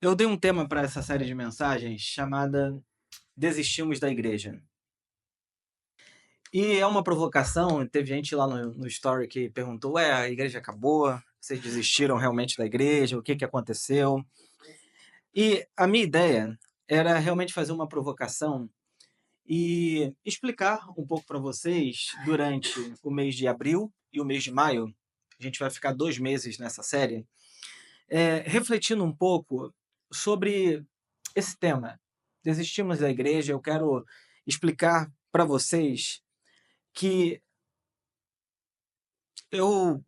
Eu dei um tema para essa série de mensagens chamada Desistimos da Igreja. E é uma provocação, teve gente lá no story que perguntou: Ué, a igreja acabou? Vocês desistiram realmente da igreja? O que, que aconteceu? E a minha ideia era realmente fazer uma provocação e explicar um pouco para vocês durante o mês de abril e o mês de maio. A gente vai ficar 2 meses nessa série, refletindo um pouco sobre esse tema. Desistimos da igreja. Eu quero explicar para vocês que eu,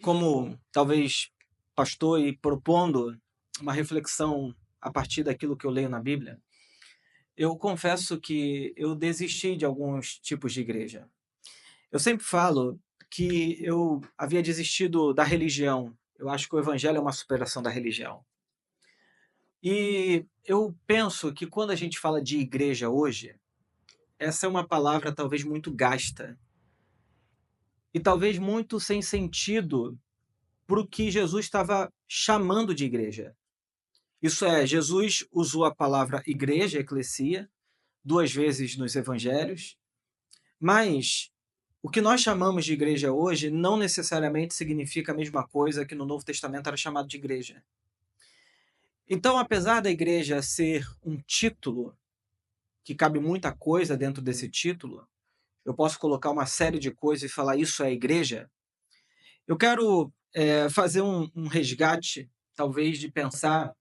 como talvez pastor e propondo uma reflexão a partir daquilo que eu leio na Bíblia, eu confesso que eu desisti de alguns tipos de igreja. Eu sempre falo que eu havia desistido da religião. Eu acho que o evangelho é uma superação da religião. E eu penso que quando a gente fala de igreja hoje, essa é uma palavra talvez muito gasta e talvez muito sem sentido para o que Jesus estava chamando de igreja. Isso é, Jesus usou a palavra igreja, eclesia, 2 vezes nos evangelhos, mas o que nós chamamos de igreja hoje não necessariamente significa a mesma coisa que no Novo Testamento era chamado de igreja. Então, apesar da igreja ser um título, que cabe muita coisa dentro desse título, eu posso colocar uma série de coisas e falar isso é a igreja. Eu quero fazer um resgate, talvez, de pensar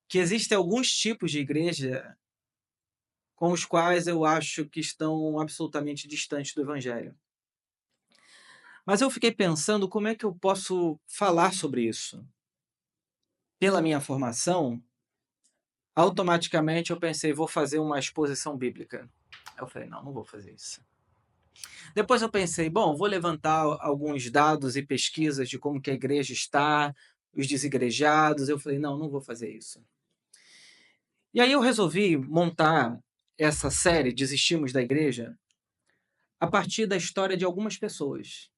que existem alguns tipos de igreja com os quais eu acho que estão absolutamente distantes do evangelho. Mas eu fiquei pensando como é que eu posso falar sobre isso. Pela minha formação, automaticamente eu pensei, vou fazer uma exposição bíblica. Eu falei, não vou fazer isso. Depois eu pensei, bom, vou levantar alguns dados e pesquisas de como que a igreja está, os desigrejados. Eu falei, não vou fazer isso. E aí eu resolvi montar essa série Desistimos da Igreja a partir da história de algumas pessoas.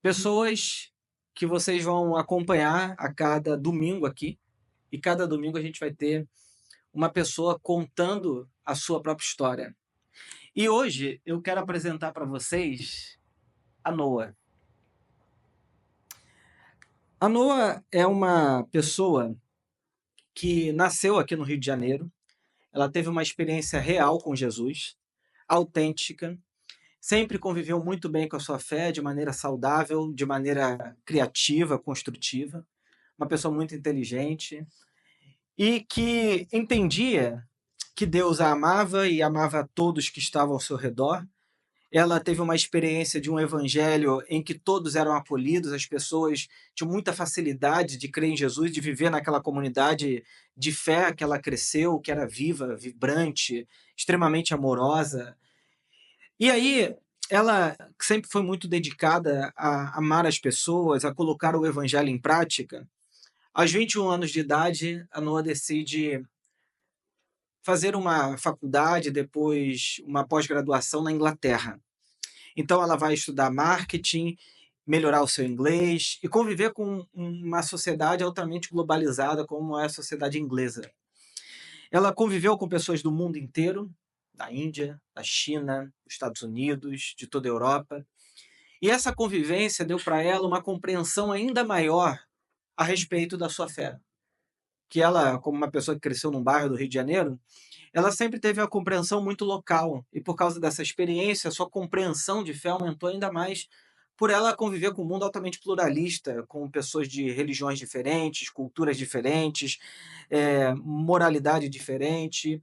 Pessoas que vocês vão acompanhar a cada domingo aqui. E cada domingo a gente vai ter uma pessoa contando a sua própria história. E hoje eu quero apresentar para vocês a Noa. A Noa é uma pessoa que nasceu aqui no Rio de Janeiro. Ela teve uma experiência real com Jesus, autêntica, sempre conviveu muito bem com a sua fé, de maneira saudável, de maneira criativa, construtiva. Uma pessoa muito inteligente e que entendia que Deus a amava e amava a todos que estavam ao seu redor. Ela teve uma experiência de um evangelho em que todos eram acolhidos, as pessoas tinham muita facilidade de crer em Jesus, de viver naquela comunidade de fé que ela cresceu, que era viva, vibrante, extremamente amorosa. E aí, ela sempre foi muito dedicada a amar as pessoas, a colocar o evangelho em prática. Aos 21 anos de idade, a Noa decide fazer uma faculdade, depois uma pós-graduação na Inglaterra. Então, ela vai estudar marketing, melhorar o seu inglês e conviver com uma sociedade altamente globalizada como é a sociedade inglesa. Ela conviveu com pessoas do mundo inteiro, da Índia, da China, dos Estados Unidos, de toda a Europa. E essa convivência deu para ela uma compreensão ainda maior a respeito da sua fé. Que ela, como uma pessoa que cresceu num bairro do Rio de Janeiro, ela sempre teve uma compreensão muito local. E por causa dessa experiência, sua compreensão de fé aumentou ainda mais por ela conviver com um mundo altamente pluralista, com pessoas de religiões diferentes, culturas diferentes, moralidade diferente.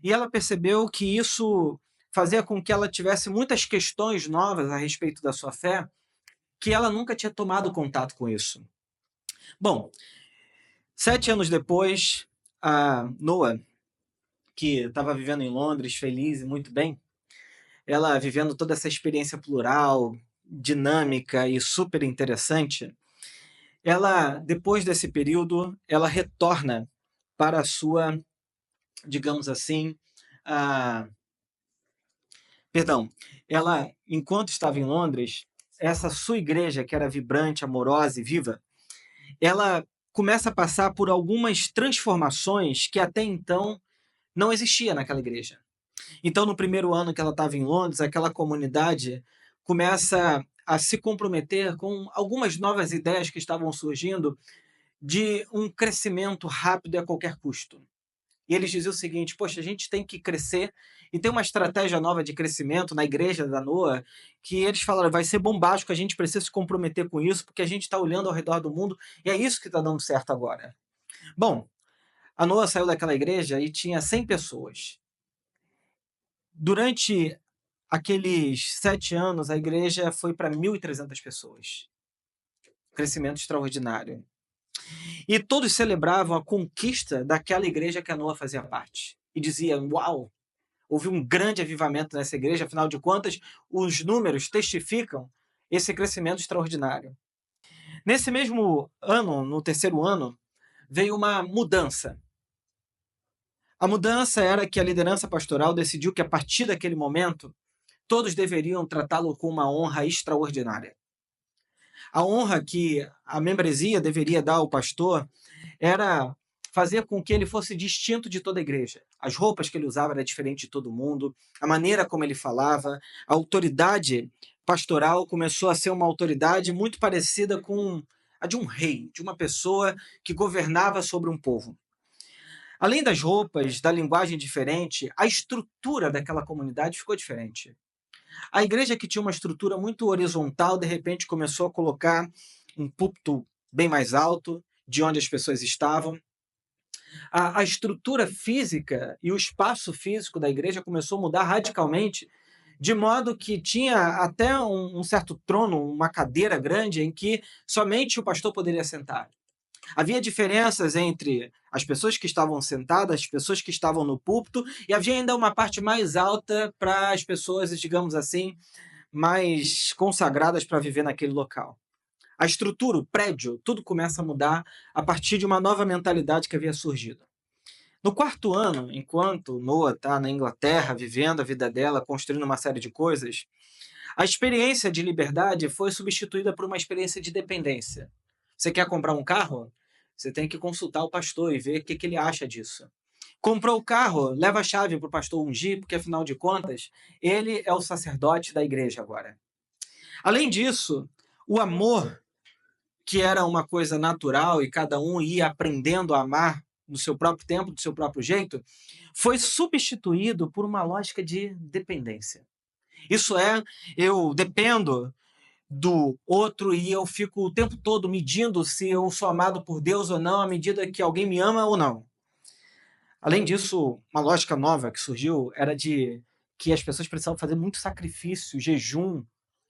E ela percebeu que isso fazia com que ela tivesse muitas questões novas a respeito da sua fé, que ela nunca tinha tomado contato com isso. Bom, 7 anos depois, a Noah, que estava vivendo em Londres, feliz e muito bem, ela vivendo toda essa experiência plural, dinâmica e super interessante, ela, depois desse período, ela retorna para a sua, digamos assim, a, perdão, ela, enquanto estava em Londres, essa sua igreja, que era vibrante, amorosa e viva, ela começa a passar por algumas transformações que até então não existia naquela igreja. Então, no primeiro ano que ela estava em Londres, aquela comunidade começa a se comprometer com algumas novas ideias que estavam surgindo de um crescimento rápido e a qualquer custo. E eles diziam o seguinte: poxa, a gente tem que crescer, e tem uma estratégia nova de crescimento na igreja da Noa, que eles falaram: vai ser bombástico, a gente precisa se comprometer com isso, porque a gente está olhando ao redor do mundo e é isso que está dando certo agora. Bom, a Noa saiu daquela igreja e tinha 100 pessoas. Durante aqueles 7 anos, a igreja foi para 1.300 pessoas. Crescimento extraordinário. E todos celebravam a conquista daquela igreja que a Noa fazia parte. E diziam: uau, houve um grande avivamento nessa igreja, afinal de contas, os números testificam esse crescimento extraordinário. Nesse mesmo ano, no terceiro ano, veio uma mudança. A mudança era que a liderança pastoral decidiu que, a partir daquele momento, todos deveriam tratá-lo com uma honra extraordinária. A honra que a membresia deveria dar ao pastor era fazer com que ele fosse distinto de toda a igreja. As roupas que ele usava era diferente de todo mundo, a maneira como ele falava, a autoridade pastoral começou a ser uma autoridade muito parecida com a de um rei, de uma pessoa que governava sobre um povo. Além das roupas, da linguagem diferente, a estrutura daquela comunidade ficou diferente. A igreja, que tinha uma estrutura muito horizontal, de repente começou a colocar um púlpito bem mais alto de onde as pessoas estavam. A estrutura física e o espaço físico da igreja começou a mudar radicalmente, de modo que tinha até um certo trono, uma cadeira grande, em que somente o pastor poderia sentar. Havia diferenças entre as pessoas que estavam sentadas, as pessoas que estavam no púlpito, e havia ainda uma parte mais alta para as pessoas, digamos assim, mais consagradas para viver naquele local. A estrutura, o prédio, tudo começa a mudar a partir de uma nova mentalidade que havia surgido. No quarto ano, enquanto Noa está na Inglaterra, vivendo a vida dela, construindo uma série de coisas, a experiência de liberdade foi substituída por uma experiência de dependência. Você quer comprar um carro? Você tem que consultar o pastor e ver o que ele acha disso. Comprou o carro, leva a chave para o pastor ungir, porque afinal de contas, ele é o sacerdote da igreja agora. Além disso, o amor, que era uma coisa natural e cada um ia aprendendo a amar no seu próprio tempo, do seu próprio jeito, foi substituído por uma lógica de dependência. Isso é, eu dependo do outro e eu fico o tempo todo medindo se eu sou amado por Deus ou não, à medida que alguém me ama ou não. Além disso, uma lógica nova que surgiu era de que as pessoas precisavam fazer muito sacrifício, jejum,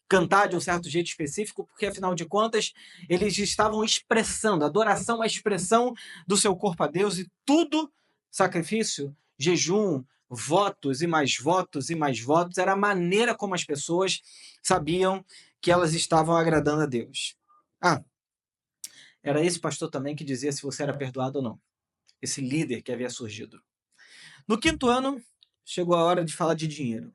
cantar de um certo jeito específico, porque afinal de contas eles estavam expressando, adoração é a expressão do seu corpo a Deus, e tudo, sacrifício, jejum, votos e mais votos, era a maneira como as pessoas sabiam que elas estavam agradando a Deus. Ah, era esse pastor também que dizia se você era perdoado ou não, esse líder que havia surgido. No quinto ano, chegou a hora de falar de dinheiro.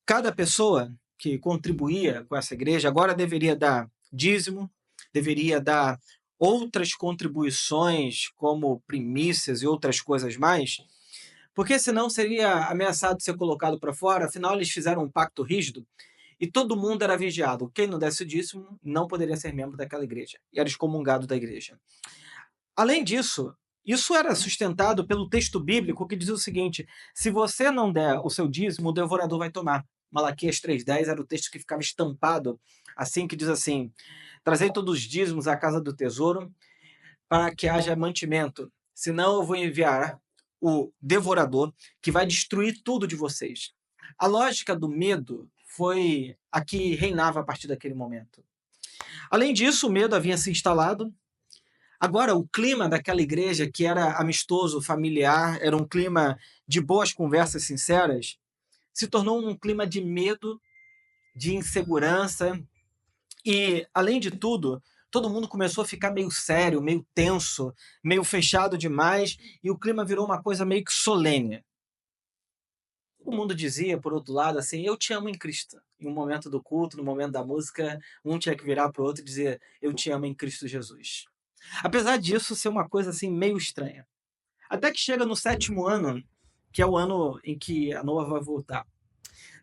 Cada pessoa que contribuía com essa igreja agora deveria dar dízimo, deveria dar outras contribuições, como primícias e outras coisas mais, porque senão seria ameaçado de ser colocado para fora. Afinal, eles fizeram um pacto rígido e todo mundo era vigiado. Quem não desse o dízimo não poderia ser membro daquela igreja e era excomungado da igreja. Além disso, isso era sustentado pelo texto bíblico que diz o seguinte: se você não der o seu dízimo, o devorador vai tomar. Malaquias 3,10 era o texto que ficava estampado, assim, que diz assim: trazei todos os dízimos à casa do tesouro para que haja mantimento, senão eu vou enviar o devorador que vai destruir tudo de vocês. A lógica do medo foi a que reinava a partir daquele momento. Além disso, o medo havia se instalado. Agora, o clima daquela igreja, que era amistoso, familiar, era um clima de boas conversas sinceras, se tornou um clima de medo, de insegurança e, além de tudo, todo mundo começou a ficar meio sério, meio tenso, meio fechado demais, e o clima virou uma coisa meio que solene. O mundo dizia, por outro lado, assim: eu te amo em Cristo. Em um momento do culto, no momento da música, um tinha que virar para o outro e dizer: eu te amo em Cristo Jesus. Apesar disso ser uma coisa assim meio estranha. Até que chega no 7º ano, que é o ano em que a Noa vai voltar.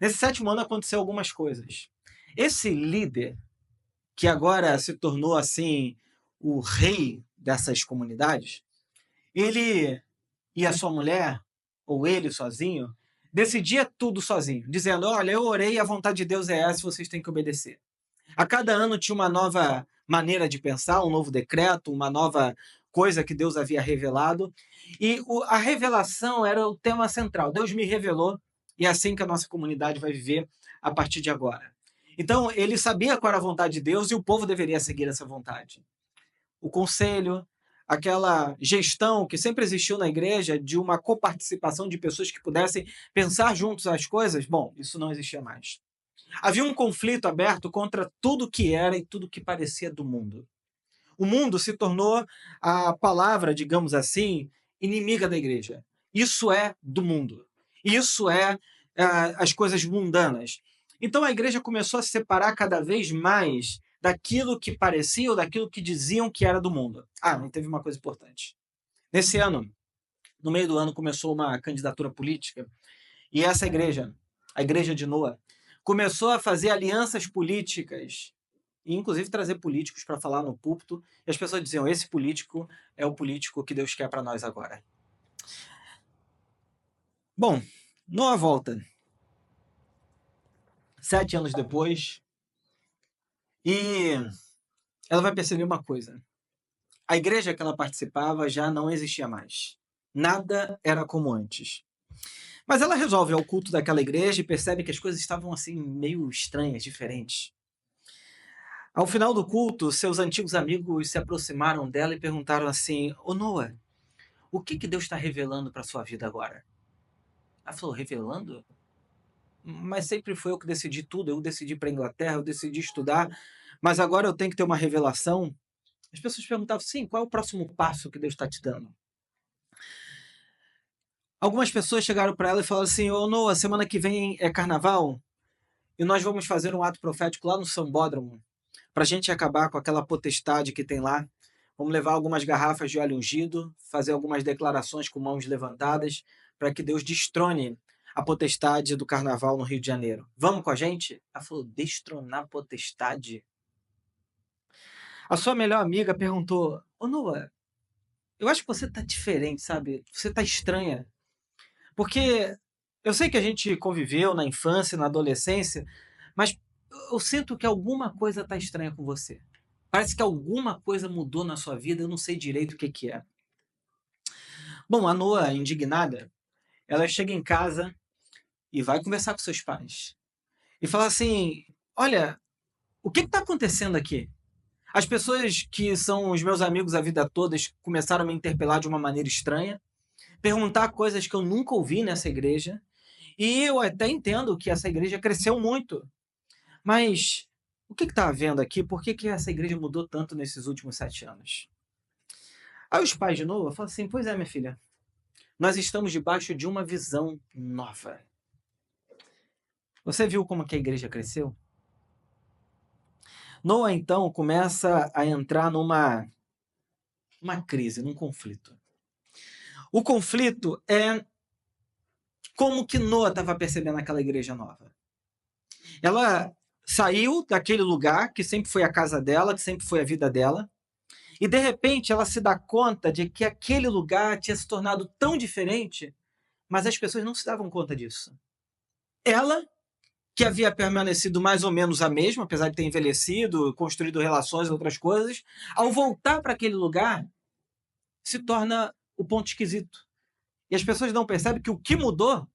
Nesse 7º ano aconteceu algumas coisas. Esse líder, que agora se tornou assim o rei dessas comunidades, ele e a sua mulher, ou ele sozinho, decidia tudo sozinho, dizendo: olha, eu orei e a vontade de Deus é essa, vocês têm que obedecer. A cada ano tinha uma nova maneira de pensar, um novo decreto, uma nova coisa que Deus havia revelado. E a revelação era o tema central. Deus me revelou e é assim que a nossa comunidade vai viver a partir de agora. Então, ele sabia qual era a vontade de Deus e o povo deveria seguir essa vontade. O conselho, aquela gestão que sempre existiu na igreja de uma coparticipação de pessoas que pudessem pensar juntos as coisas, bom, isso não existia mais. Havia um conflito aberto contra tudo que era e tudo que parecia do mundo. O mundo se tornou a palavra, digamos assim, inimiga da igreja. Isso é do mundo. Isso é as coisas mundanas. Então a igreja começou a se separar cada vez mais daquilo que parecia ou daquilo que diziam que era do mundo. Ah, mas teve uma coisa importante. Nesse ano, no meio do ano, começou uma candidatura política e essa igreja, a igreja de Noa, começou a fazer alianças políticas e inclusive trazer políticos para falar no púlpito, e as pessoas diziam: esse político é o político que Deus quer para nós agora. Bom, Noa volta 7 anos depois e ela vai perceber uma coisa: a igreja que ela participava já não existia mais. Nada era como antes. Mas ela resolve ir ao culto daquela igreja e percebe que as coisas estavam assim meio estranhas, diferentes. Ao final do culto, seus antigos amigos se aproximaram dela e perguntaram assim: ô Noa, o que Deus está revelando para sua vida agora? Ela falou: revelando? Mas sempre foi eu que decidi tudo. Eu decidi ir para a Inglaterra, eu decidi estudar, mas agora eu tenho que ter uma revelação. As pessoas perguntavam: sim, qual é o próximo passo que Deus está te dando? Algumas pessoas chegaram para ela e falaram assim: ô Noa, semana que vem é carnaval e nós vamos fazer um ato profético lá no Sambódromo para a gente acabar com aquela potestade que tem lá. Vamos levar algumas garrafas de óleo ungido, fazer algumas declarações com mãos levantadas para que Deus destrone a potestade do carnaval no Rio de Janeiro. Vamos com a gente? Ela falou: destronar a potestade? A sua melhor amiga perguntou: ô Noa, eu acho que você tá diferente, sabe? Você tá estranha. Porque eu sei que a gente conviveu na infância, na adolescência, mas eu sinto que alguma coisa tá estranha com você. Parece que alguma coisa mudou na sua vida, eu não sei direito o que que é. Bom, a Noa, indignada, ela chega em casa e vai conversar com seus pais. E fala assim: olha, o que está acontecendo aqui? As pessoas que são os meus amigos a vida toda começaram a me interpelar de uma maneira estranha, perguntar coisas que eu nunca ouvi nessa igreja. E eu até entendo que essa igreja cresceu muito. Mas o que está havendo aqui? Por que essa igreja mudou tanto nesses últimos 7 anos? Aí os pais de Noa falam assim: pois é, minha filha, nós estamos debaixo de uma visão nova. Você viu como que a igreja cresceu? Noa, então, começa a entrar numa crise, num conflito. O conflito é como que Noa estava percebendo aquela igreja nova. Ela saiu daquele lugar que sempre foi a casa dela, que sempre foi a vida dela, e de repente ela se dá conta de que aquele lugar tinha se tornado tão diferente, mas as pessoas não se davam conta disso. Ela, que havia permanecido mais ou menos a mesma, apesar de ter envelhecido, construído relações e outras coisas, ao voltar para aquele lugar, se torna o ponto esquisito. E as pessoas não percebem que o que mudou,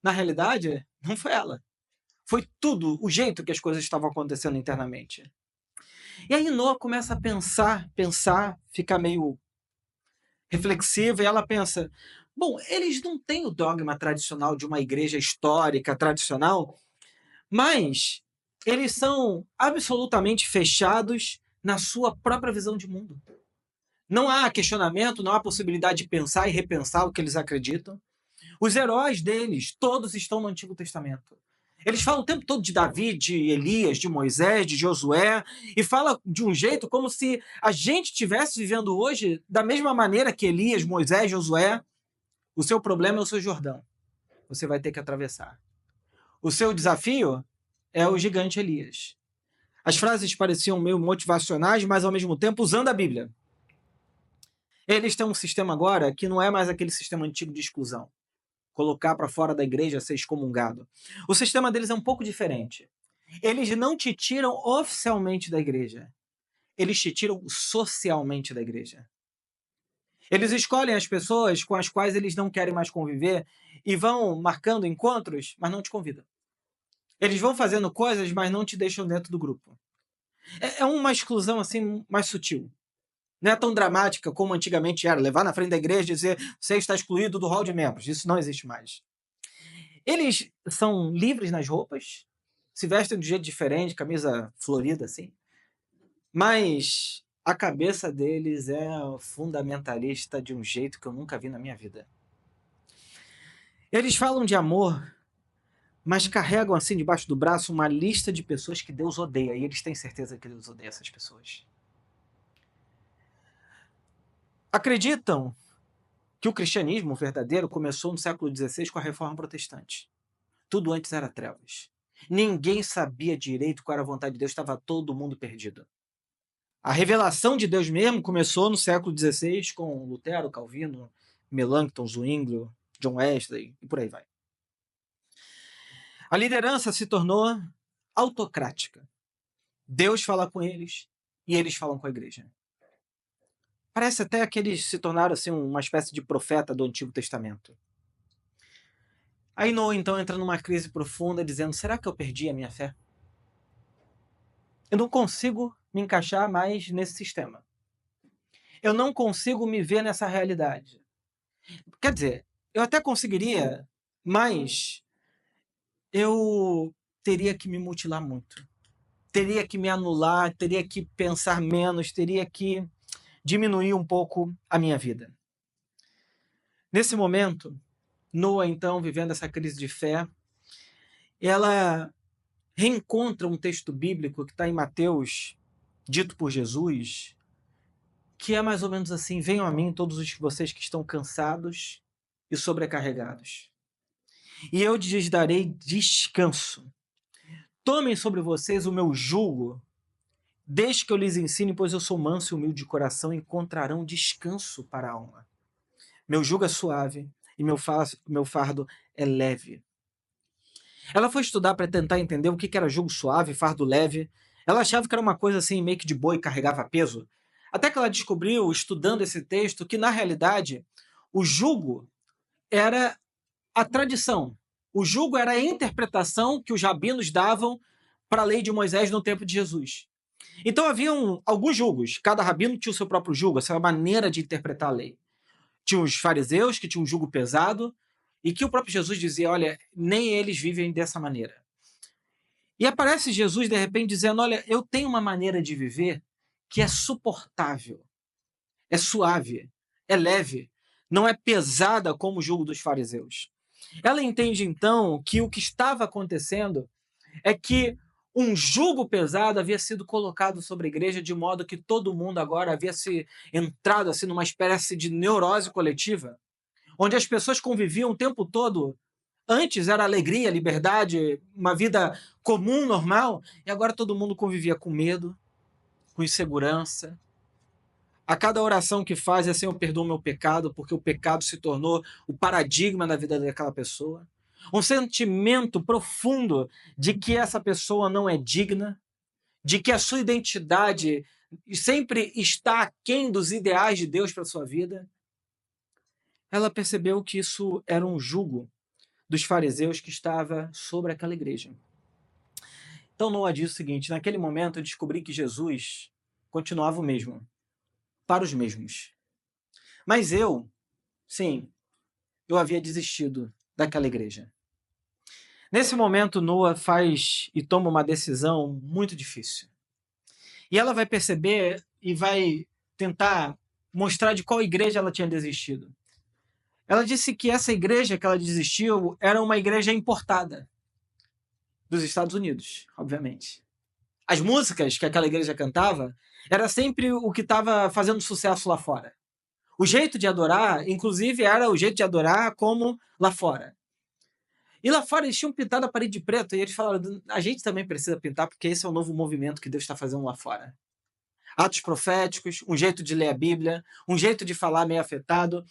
na realidade, não foi ela. Foi tudo, o jeito que as coisas estavam acontecendo internamente. E aí Noa começa a pensar, ficar meio reflexiva, e ela pensa: bom, eles não têm o dogma tradicional de uma igreja histórica, tradicional, mas eles são absolutamente fechados na sua própria visão de mundo. Não há questionamento, não há possibilidade de pensar e repensar o que eles acreditam. Os heróis deles, todos estão no Antigo Testamento. Eles falam o tempo todo de Davi, de Elias, de Moisés, de Josué, e fala de um jeito como se a gente estivesse vivendo hoje da mesma maneira que Elias, Moisés, Josué. O seu problema é o seu Jordão. Você vai ter que atravessar. O seu desafio é o gigante Elias. As frases pareciam meio motivacionais, mas ao mesmo tempo usando a Bíblia. Eles têm um sistema agora que não é mais aquele sistema antigo de exclusão. Colocar para fora da igreja, ser excomungado. O sistema deles é um pouco diferente. Eles não te tiram oficialmente da igreja. Eles te tiram socialmente da igreja. Eles escolhem as pessoas com as quais eles não querem mais conviver e vão marcando encontros, mas não te convidam. Eles vão fazendo coisas, mas não te deixam dentro do grupo. É uma exclusão assim mais sutil. Não é tão dramática como antigamente era, levar na frente da igreja e dizer você está excluído do hall de membros. Isso não existe mais. Eles são livres nas roupas, se vestem de um jeito diferente, camisa florida assim, mas a cabeça deles é fundamentalista de um jeito que eu nunca vi na minha vida. Eles falam de amor, mas carregam assim debaixo do braço uma lista de pessoas que Deus odeia, e eles têm certeza que Deus odeia essas pessoas. Acreditam que o cristianismo verdadeiro começou no século XVI com a Reforma Protestante. Tudo antes era trevas. Ninguém sabia direito qual era a vontade de Deus, estava todo mundo perdido. A revelação de Deus mesmo começou no século XVI com Lutero, Calvino, Melanchthon, Zwinglio, John Wesley e por aí vai. A liderança se tornou autocrática. Deus fala com eles e eles falam com a igreja. Parece até que eles se tornaram assim, uma espécie de profeta do Antigo Testamento. Aí Noah então entra numa crise profunda dizendo, será que eu perdi a minha fé? Eu não consigo me encaixar mais nesse sistema. Eu não consigo me ver nessa realidade. Quer dizer, eu até conseguiria, mas eu teria que me mutilar muito. Teria que me anular, teria que pensar menos, teria que diminuir um pouco a minha vida. Nesse momento, Noah, então, vivendo essa crise de fé, ela reencontra um texto bíblico que está em Mateus, dito por Jesus, que é mais ou menos assim, venham a mim todos vocês que estão cansados e sobrecarregados, e eu lhes darei descanso. Tomem sobre vocês o meu jugo, deixe que eu lhes ensine, pois eu sou manso e humilde de coração, e encontrarão descanso para a alma. Meu jugo é suave e meu fardo é leve. Ela foi estudar para tentar entender o que era jugo suave, fardo leve. Ela achava que era uma coisa assim, meio que de boi carregava peso. Até que ela descobriu, estudando esse texto, que na realidade o jugo era a tradição. O jugo era a interpretação que os rabinos davam para a lei de Moisés no tempo de Jesus. Então haviam alguns jugos. Cada rabino tinha o seu próprio jugo, essa maneira de interpretar a lei. Tinha os fariseus, que tinham um jugo pesado, e que o próprio Jesus dizia, olha, nem eles vivem dessa maneira. E aparece Jesus, de repente, dizendo, olha, eu tenho uma maneira de viver que é suportável, é suave, é leve, não é pesada como o jugo dos fariseus. Ela entende, então, que o que estava acontecendo é que um jugo pesado havia sido colocado sobre a igreja de modo que todo mundo agora havia se entrado assim, numa espécie de neurose coletiva, onde as pessoas conviviam o tempo todo. Antes era alegria, liberdade, uma vida comum, normal, e agora todo mundo convivia com medo, com insegurança. A cada oração que faz é Senhor, perdoa o meu pecado, porque o pecado se tornou o paradigma da vida daquela pessoa. Um sentimento profundo de que essa pessoa não é digna, de que a sua identidade sempre está aquém dos ideais de Deus para a sua vida. Ela percebeu que isso era um jugo dos fariseus que estava sobre aquela igreja. Então Noah diz o seguinte, naquele momento eu descobri que Jesus continuava o mesmo, para os mesmos. Mas eu, sim, eu havia desistido daquela igreja. Nesse momento, Noah faz e toma uma decisão muito difícil. E ela vai perceber e vai tentar mostrar de qual igreja ela tinha desistido. Ela disse que essa igreja que ela desistiu era uma igreja importada. dos Estados Unidos, obviamente. As músicas que aquela igreja cantava era sempre o que estava fazendo sucesso lá fora. O jeito de adorar, inclusive, era o jeito de adorar como lá fora. E lá fora eles tinham pintado a parede de preto e eles falaram: a gente também precisa pintar porque esse é o novo movimento que Deus está fazendo lá fora. Atos proféticos, um jeito de ler a Bíblia, um jeito de falar meio afetado.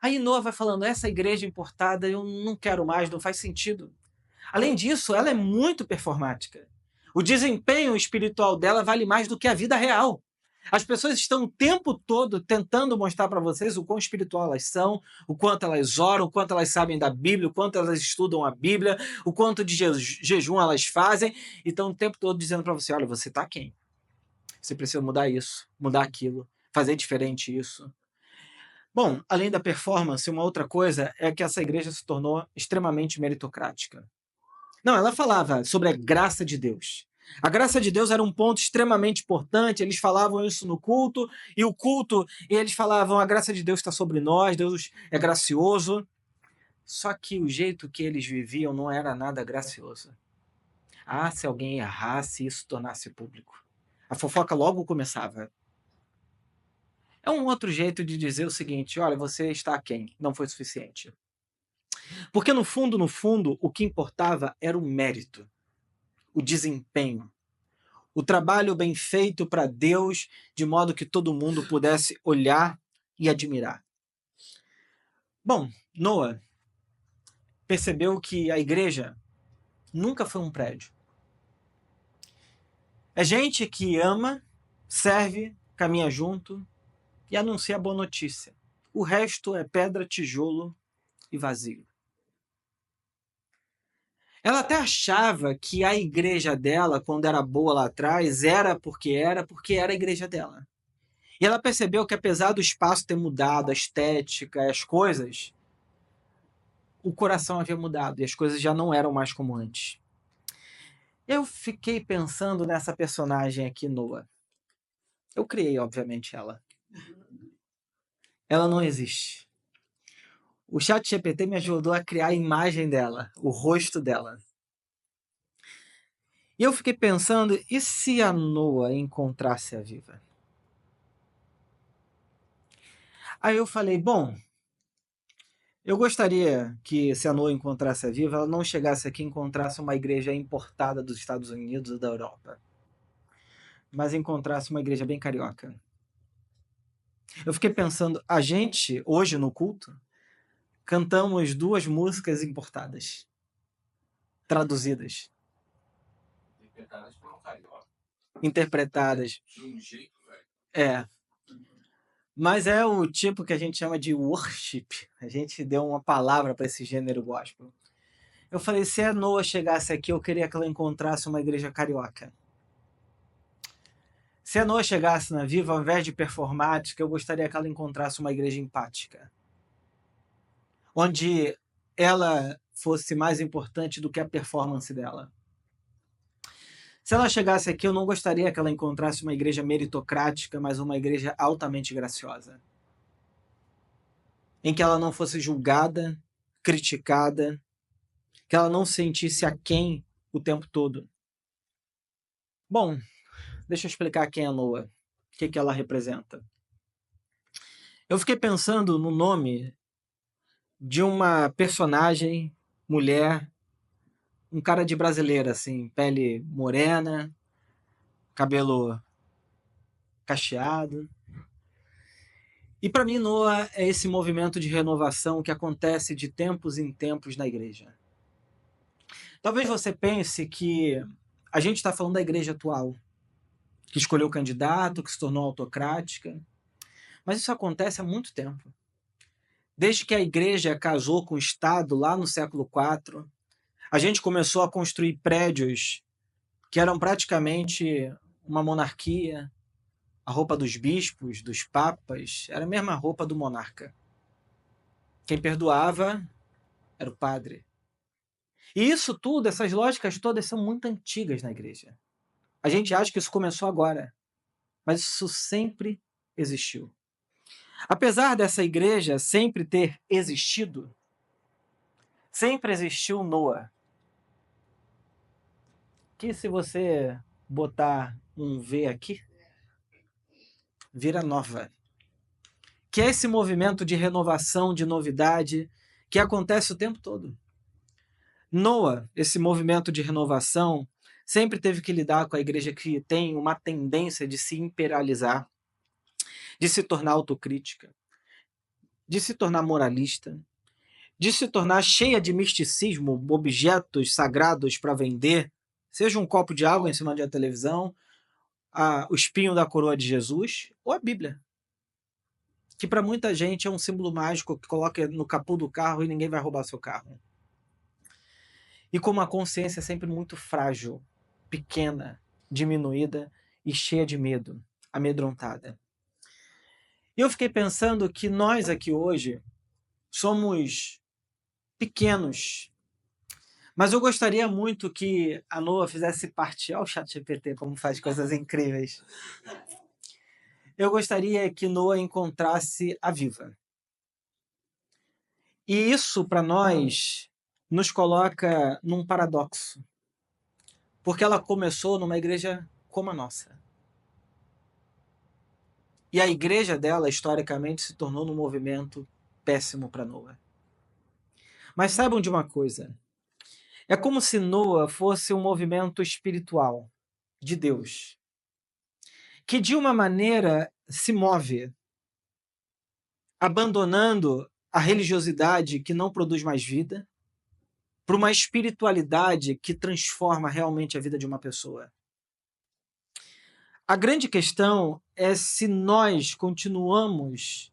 Aí Noah vai falando: essa igreja importada eu não quero mais, não faz sentido. Além disso, ela é muito performática. O desempenho espiritual dela vale mais do que a vida real. As pessoas estão o tempo todo tentando mostrar para vocês o quão espiritual elas são, o quanto elas oram, o quanto elas sabem da Bíblia, o quanto elas estudam a Bíblia, o quanto de jejum elas fazem, e estão o tempo todo dizendo para você: olha, você está quem? Você precisa mudar isso, mudar aquilo, fazer diferente isso. Bom, além da performance, uma outra coisa é que essa igreja se tornou extremamente meritocrática. Não, ela falava sobre a graça de Deus. A graça de Deus era um ponto extremamente importante, eles falavam isso no culto, e o culto, eles falavam: a graça de Deus está sobre nós, Deus é gracioso. Só que o jeito que eles viviam não era nada gracioso. Ah, se alguém errasse e isso tornasse público. A fofoca logo começava. É um outro jeito de dizer o seguinte: olha, você está aquém, não foi suficiente. Porque no fundo, o que importava era o mérito, o desempenho, o trabalho bem feito para Deus, de modo que todo mundo pudesse olhar e admirar. Bom, Noah percebeu que a igreja nunca foi um prédio. É gente que ama, serve, caminha junto e anuncia a boa notícia. O resto é pedra, tijolo e vazio. Ela até achava que a igreja dela, quando era boa lá atrás, porque era a igreja dela. E ela percebeu que, apesar do espaço ter mudado, a estética, as coisas, o coração havia mudado e as coisas já não eram mais como antes. Eu fiquei pensando nessa personagem aqui, Noah. Eu criei, obviamente, ela. Ela não existe. O ChatGPT me ajudou a criar a imagem dela, o rosto dela. E eu fiquei pensando, e se a Noah encontrasse a Viva? Aí eu falei, bom, eu gostaria que, se a Noah encontrasse a Viva, ela não chegasse aqui e encontrasse uma igreja importada dos Estados Unidos ou da Europa, mas encontrasse uma igreja bem carioca. Eu fiquei pensando, a gente, hoje no culto, cantamos 2 músicas importadas, traduzidas. Interpretadas por um carioca. Interpretadas. De um jeito, velho. É. Mas é o tipo que a gente chama de worship. A gente deu uma palavra para esse gênero gospel. Eu falei, se a Noah chegasse aqui, eu queria que ela encontrasse uma igreja carioca. Se a Noah chegasse na Viva, ao invés de performática, eu gostaria que ela encontrasse uma igreja empática. Onde ela fosse mais importante do que a performance dela. Se ela chegasse aqui, eu não gostaria que ela encontrasse uma igreja meritocrática, mas uma igreja altamente graciosa. Em que ela não fosse julgada, criticada, que ela não se sentisse aquém o tempo todo. Bom, deixa eu explicar quem é a Noah, o que ela representa. Eu fiquei pensando no nome de uma personagem, mulher, um cara de brasileira, assim, pele morena, cabelo cacheado. E para mim, Noah é esse movimento de renovação que acontece de tempos em tempos na igreja. Talvez você pense que a gente está falando da igreja atual, que escolheu o candidato, que se tornou autocrática. Mas isso acontece há muito tempo. Desde que a igreja casou com o Estado, lá no século IV, a gente começou a construir prédios que eram praticamente uma monarquia. A roupa dos bispos, dos papas, era a mesma roupa do monarca. Quem perdoava era o padre. E isso tudo, essas lógicas todas são muito antigas na igreja. A gente acha que isso começou agora, mas isso sempre existiu. Apesar dessa igreja sempre ter existido, sempre existiu Noah. que se você botar um V aqui, vira nova. Que é esse movimento de renovação, de novidade, que acontece o tempo todo. Noah, esse movimento de renovação, sempre teve que lidar com a igreja que tem uma tendência de se imperializar, de se tornar autocrítica, de se tornar moralista, de se tornar cheia de misticismo, objetos sagrados para vender, seja um copo de água em cima de uma televisão, o espinho da coroa de Jesus ou a Bíblia, que para muita gente é um símbolo mágico que coloca no capô do carro e ninguém vai roubar seu carro. E com uma consciência sempre muito frágil, pequena, diminuída e cheia de medo, amedrontada. E eu fiquei pensando que nós aqui hoje somos pequenos, mas eu gostaria muito que a Noa fizesse parte. Olha o ChatGPT como faz coisas incríveis. Eu gostaria que Noa encontrasse a Viva. E isso, para nós, nos coloca num paradoxo. Porque ela começou numa igreja como a nossa. E a igreja dela, historicamente, se tornou num movimento péssimo para Noa. Mas saibam de uma coisa. É como se Noa fosse um movimento espiritual de Deus, que de uma maneira se move, abandonando a religiosidade que não produz mais vida, para uma espiritualidade que transforma realmente a vida de uma pessoa. A grande questão é se nós continuamos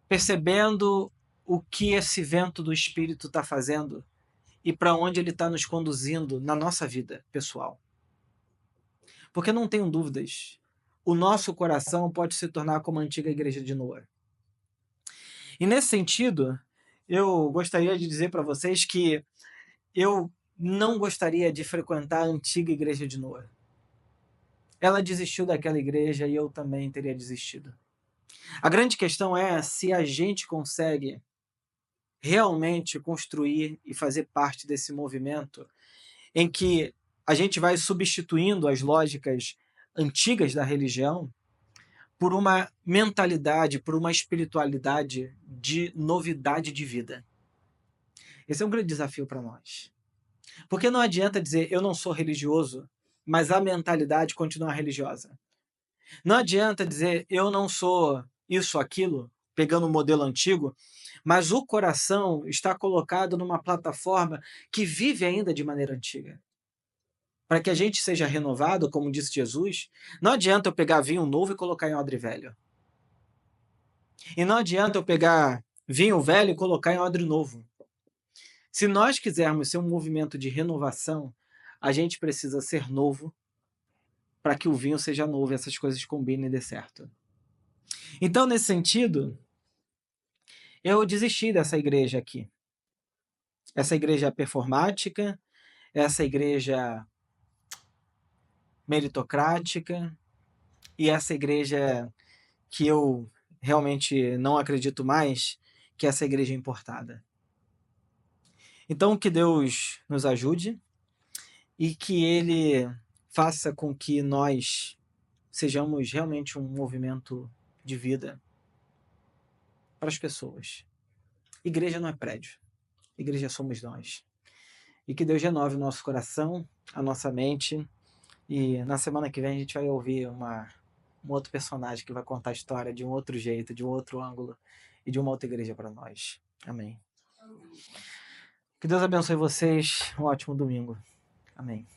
percebendo o que esse vento do Espírito está fazendo e para onde ele está nos conduzindo na nossa vida pessoal. Porque não tenham dúvidas, o nosso coração pode se tornar como a antiga igreja de Noé. E nesse sentido, eu gostaria de dizer para vocês que eu não gostaria de frequentar a antiga igreja de Noé. Ela desistiu daquela igreja e eu também teria desistido. A grande questão é se a gente consegue realmente construir e fazer parte desse movimento em que a gente vai substituindo as lógicas antigas da religião por uma mentalidade, por uma espiritualidade de novidade de vida. Esse é um grande desafio para nós. Porque não adianta dizer eu não sou religioso, mas a mentalidade continua religiosa. Não adianta dizer eu não sou isso, aquilo, pegando o modelo antigo, mas o coração está colocado numa plataforma que vive ainda de maneira antiga. Para que a gente seja renovado, como disse Jesus, não adianta eu pegar vinho novo e colocar em odre velho. E não adianta eu pegar vinho velho e colocar em odre novo. Se nós quisermos ser um movimento de renovação, a gente precisa ser novo para que o vinho seja novo e essas coisas combinem e dê certo. Então, nesse sentido, eu desisti dessa igreja aqui. Essa igreja performática, essa igreja meritocrática e essa igreja que eu realmente não acredito mais, que é essa igreja importada. Então, que Deus nos ajude e que Ele faça com que nós sejamos realmente um movimento de vida para as pessoas. Igreja não é prédio. Igreja somos nós. E que Deus renove o nosso coração, a nossa mente. E na semana que vem a gente vai ouvir um outro personagem que vai contar a história de um outro jeito, de um outro ângulo e de uma outra igreja para nós. Amém. Que Deus abençoe vocês. Um ótimo domingo. Amém.